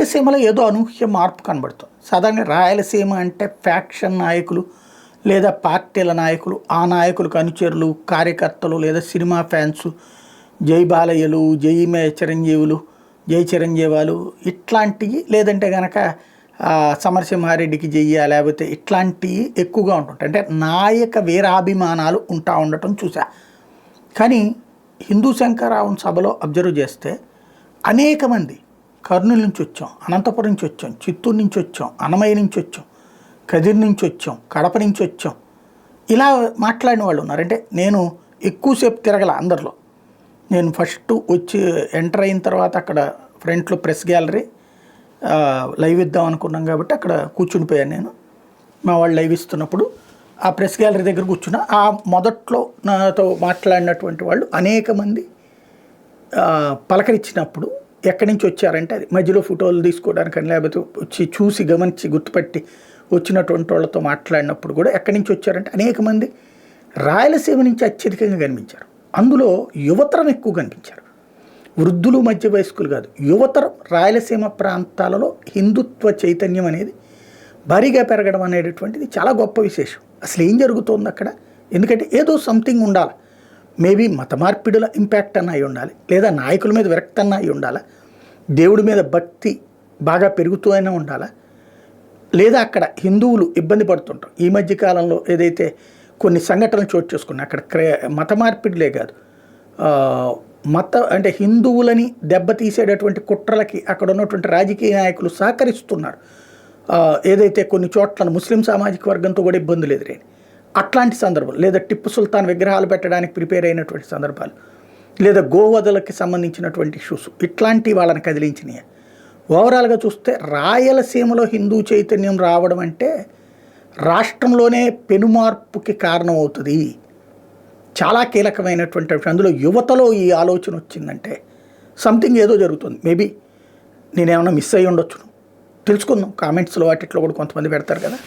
రాయలసీమలో ఏదో అనూహ్య మార్పు కనబడుతుంది. సాధారణంగా రాయలసీమ అంటే ఫ్యాక్షన్ నాయకులు లేదా పార్టీల నాయకులు, ఆ నాయకులకు అనుచరులు, కార్యకర్తలు లేదా సినిమా ఫ్యాన్స్, జై బాలయ్యలు, చిరంజీవులు, జై చిరంజీవాలు ఇట్లాంటివి, లేదంటే కనుక సమరసింహారెడ్డికి జయ్య, లేకపోతే ఇట్లాంటివి ఎక్కువగా ఉంటుంటాయి. అంటే నాయక వీరాభిమానాలు ఉండటం చూసా. కానీ హిందూ శంకరరావుని సభలో అబ్జర్వ్ చేస్తే అనేక మంది కర్నూలు నుంచి వచ్చాం, అనంతపురం నుంచి వచ్చాం, చిత్తూరు నుంచి వచ్చాం, అన్నమయ్య నుంచి వచ్చాం, కదిరి నుంచి వచ్చాం, కడప నుంచి వచ్చాం, ఇలా మాట్లాడిన వాళ్ళు ఉన్నారు. అంటే నేను ఎక్కువసేపు తిరగల అందరిలో. నేను ఫస్ట్ వచ్చి ఎంటర్ అయిన తర్వాత అక్కడ ఫ్రంట్లో ప్రెస్ గ్యాలరీ లైవ్ ఇద్దాం అనుకున్నాం కాబట్టి అక్కడ కూర్చునిపోయాను. నేను మా వాళ్ళు లైవ్ ఇస్తున్నప్పుడు ఆ ప్రెస్ గ్యాలరీ దగ్గర కూర్చున్నా. ఆ మొదట్లో నాతో మాట్లాడినటువంటి వాళ్ళు అనేక మంది పలకరించినప్పుడు ఎక్కడి నుంచి వచ్చారంటే అది మధ్యలో ఫోటోలు తీసుకోవడానికని, లేకపోతే వచ్చి చూసి గమనించి గుర్తుపట్టి వచ్చినటువంటి వాళ్ళతో మాట్లాడినప్పుడు కూడా ఎక్కడి నుంచి వచ్చారంటే అనేక మంది రాయలసీమ నుంచి అత్యధికంగా కనిపించారు. అందులో యువతరం ఎక్కువ కనిపించారు. వృద్ధులు, మధ్య వయస్కులు కాదు, యువతరం. రాయలసీమ ప్రాంతాలలో హిందుత్వ చైతన్యం అనేది భారీగా పెరగడం అనేటటువంటిది చాలా గొప్ప విశేషం. అసలు ఏం జరుగుతోంది అక్కడ? ఎందుకంటే ఏదో సంథింగ్ ఉండాలి. మేబీ మత మార్పిడుల ఇంపాక్ట్ అన్న అయి ఉండాలి, లేదా నాయకుల మీద విరక్తి అన్న అయి ఉండాలా, దేవుడి మీద భక్తి బాగా పెరుగుతూ అయినా ఉండాలా, లేదా అక్కడ హిందువులు ఇబ్బంది పడుతుంటాం. ఈ మధ్య కాలంలో ఏదైతే కొన్ని సంఘటనలు చోటు చేసుకున్నాయి, అక్కడ మత మార్పిడులే కాదు, అంటే హిందువులని దెబ్బతీసేటటువంటి కుట్రలకి అక్కడ ఉన్నటువంటి రాజకీయ నాయకులు సహకరిస్తున్నారు. ఏదైతే కొన్ని చోట్ల ముస్లిం సామాజిక వర్గంతో కూడా ఇబ్బందులు ఎదురైనాయి. అట్లాంటి సందర్భాలు, లేదా టిప్పు సుల్తాన్ విగ్రహాలు పెట్టడానికి ప్రిపేర్ అయినటువంటి సందర్భాలు, లేదా గోవధలకి సంబంధించినటువంటి ఇష్యూస్, ఇట్లాంటి వాళ్ళని కదిలించినాయి. ఓవరాల్గా చూస్తే రాయలసీమలో హిందూ చైతన్యం రావడం అంటే రాష్ట్రంలోనే పెనుమార్పుకి కారణం అవుతుంది. చాలా కీలకమైనటువంటి అందులో యువతలో ఈ ఆలోచన వచ్చిందంటే సంథింగ్ ఏదో జరుగుతుంది. మేబీ నేనేమన్నా మిస్ అయ్యి ఉండొచ్చును. తెలుసుకుందాం. కామెంట్స్లో వాటిట్లో కూడా కొంతమంది పెడతారు కదా.